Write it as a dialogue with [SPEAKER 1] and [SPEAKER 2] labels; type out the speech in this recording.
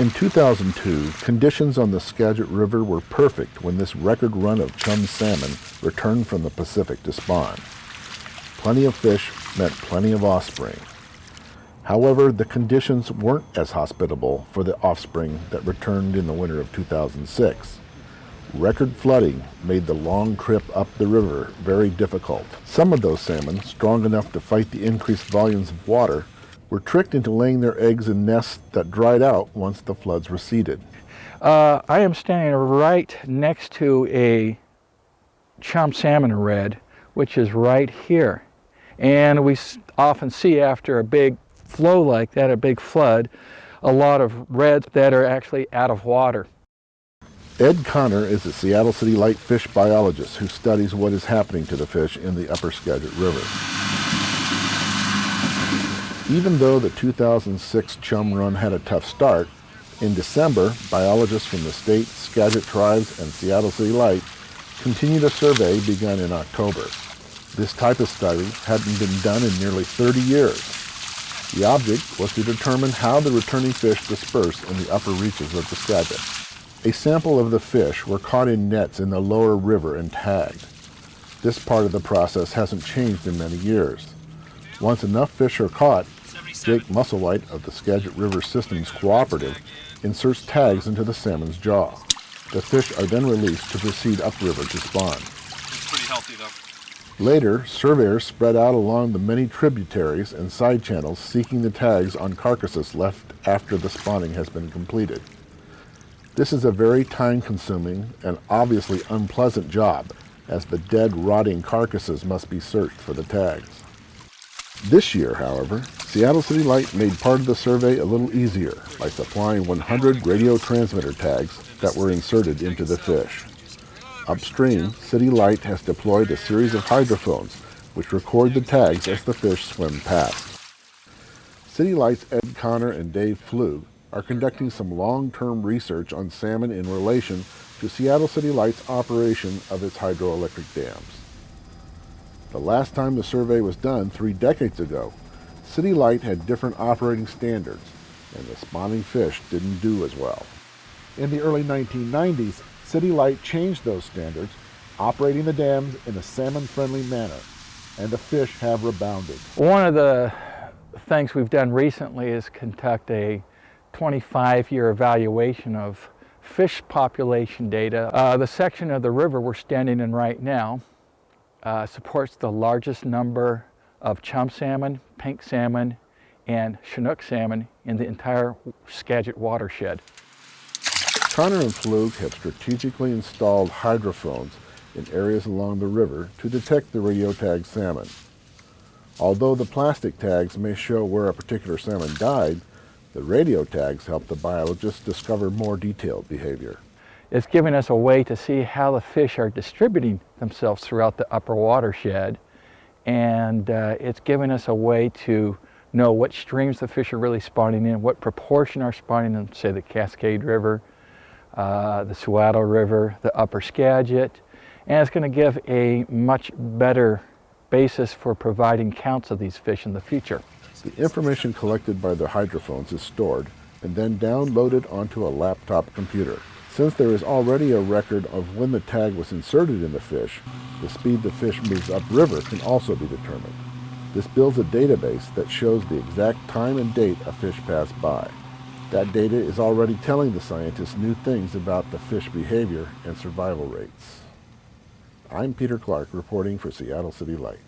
[SPEAKER 1] In 2002, conditions on the Skagit River were perfect when this record run of chum salmon returned from the Pacific to spawn. Plenty of fish meant plenty of offspring. However, the conditions weren't as hospitable for the offspring that returned in the winter of 2006. Record flooding made the long trip up the river very difficult. Some of those salmon, strong enough to fight the increased volumes of water, were tricked into laying their eggs in nests that dried out once the floods receded.
[SPEAKER 2] I am standing right next to a chum salmon red, which is right here. And we often see after a big flow like that, a big flood, a lot of reds that are actually out of water.
[SPEAKER 1] Ed Connor is a Seattle City Light fish biologist who studies what is happening to the fish in the upper Skagit River. Even though the 2006 chum run had a tough start, in December, biologists from the state, Skagit Tribes, and Seattle City Light continued a survey begun in October. This type of study hadn't been done in nearly 30 years. The object was to determine how the returning fish disperse in the upper reaches of the Skagit. A sample of the fish were caught in nets in the lower river and tagged. This part of the process hasn't changed in many years. Once enough fish are caught, Jake Musselwhite of the Skagit River Systems Cooperative inserts tags into the salmon's jaw. The fish are then released to proceed upriver to spawn.
[SPEAKER 3] It's pretty healthy though.
[SPEAKER 1] Later, surveyors spread out along the many tributaries and side channels seeking the tags on carcasses left after the spawning has been completed. This is a very time-consuming and obviously unpleasant job, as the dead, rotting carcasses must be searched for the tags. This year, however, Seattle City Light made part of the survey a little easier by supplying 100 radio transmitter tags that were inserted into the fish. Upstream, City Light has deployed a series of hydrophones which record the tags as the fish swim past. City Light's Ed Connor and Dave Flug are conducting some long-term research on salmon in relation to Seattle City Light's operation of its hydroelectric dams. The last time the survey was done 3 decades ago, City Light had different operating standards, and the spawning fish didn't do as well. In the early 1990s, City Light changed those standards, operating the dams in a salmon-friendly manner, and the fish have rebounded.
[SPEAKER 2] One of the things we've done recently is conduct a 25-year evaluation of fish population data. The section of the river we're standing in right now supports the largest number of chum salmon, pink salmon, and Chinook salmon in the entire Skagit watershed.
[SPEAKER 1] Connor and Flug have strategically installed hydrophones in areas along the river to detect the radio tag salmon. Although the plastic tags may show where a particular salmon died, the radio tags help the biologists discover more detailed behavior.
[SPEAKER 2] It's giving us a way to see how the fish are distributing themselves throughout the upper watershed, and it's giving us a way to know what streams the fish are really spawning in, what proportion are spawning in, say, the Cascade River, the Sawato River, the upper Skagit, and it's going to give a much better basis for providing counts of these fish in the future.
[SPEAKER 1] The information collected by the hydrophones is stored and then downloaded onto a laptop computer. Since there is already a record of when the tag was inserted in the fish, the speed the fish moves upriver can also be determined. This builds a database that shows the exact time and date a fish passed by. That data is already telling the scientists new things about the fish behavior and survival rates. I'm Peter Clark reporting for Seattle City Light.